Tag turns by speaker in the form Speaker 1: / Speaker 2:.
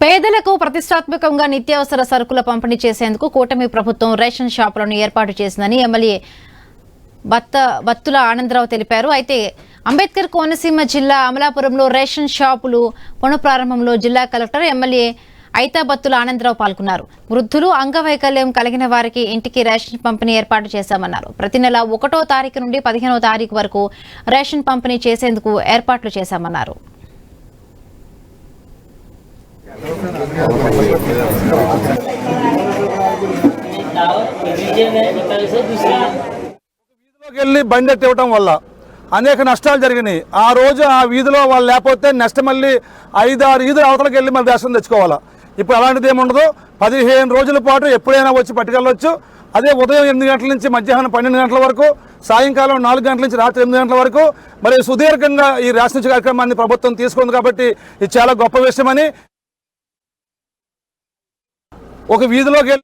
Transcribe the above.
Speaker 1: పేదలకు ప్రతిష్టాత్మకంగా నిత్యావసర సరుకుల పంపిణీ చేసేందుకు కూటమి ప్రభుత్వం రేషన్ షాపులను ఏర్పాటు చేసిందని ఎమ్మెల్యే బత్తుల ఆనందరావు తెలిపారు. అయితే అంబేద్కర్ కోనసీమ జిల్లా అమలాపురంలో రేషన్ షాపులు పునఃప్రారంభంలో జిల్లా కలెక్టర్ ఎమ్మెల్యే బత్తుల ఆనందరావు పాల్గొన్నారు. వృద్ధులు, అంగవైకల్యం కలిగిన వారికి ఇంటికి రేషన్ పంపిణీ ఏర్పాటు చేశామన్నారు. ప్రతి నెల 1వ తారీఖు నుండి 15వ తారీఖు వరకు రేషన్ పంపిణీ చేసేందుకు ఏర్పాట్లు చేశామన్నారు.
Speaker 2: వెళ్ళి బండెట్టి ఇవ్వటం వల్ల అనేక నష్టాలు జరిగినాయి. ఆ రోజు ఆ వీధిలో వాళ్ళు లేకపోతే నెక్స్ట్ మళ్ళీ 5-6 వీధుల అవతలకి వెళ్ళి మళ్ళీ రేషన్ తెచ్చుకోవాలా. ఇప్పుడు అలాంటిది ఏముండదు. 15 రోజుల పాటు ఎప్పుడైనా వచ్చి పట్టుకెళ్ళవచ్చు. అదే ఉదయం 8 గంటల నుంచి మధ్యాహ్నం 12 గంటల వరకు, సాయంకాలం 4 గంటల నుంచి రాత్రి 8 గంటల వరకు మరి సుదీర్ఘంగా ఈ రేషన్ కార్యక్రమాన్ని ప్రభుత్వం తీసుకుంది. కాబట్టి ఇది చాలా గొప్ప విషయమని ఒక వీధిలోకి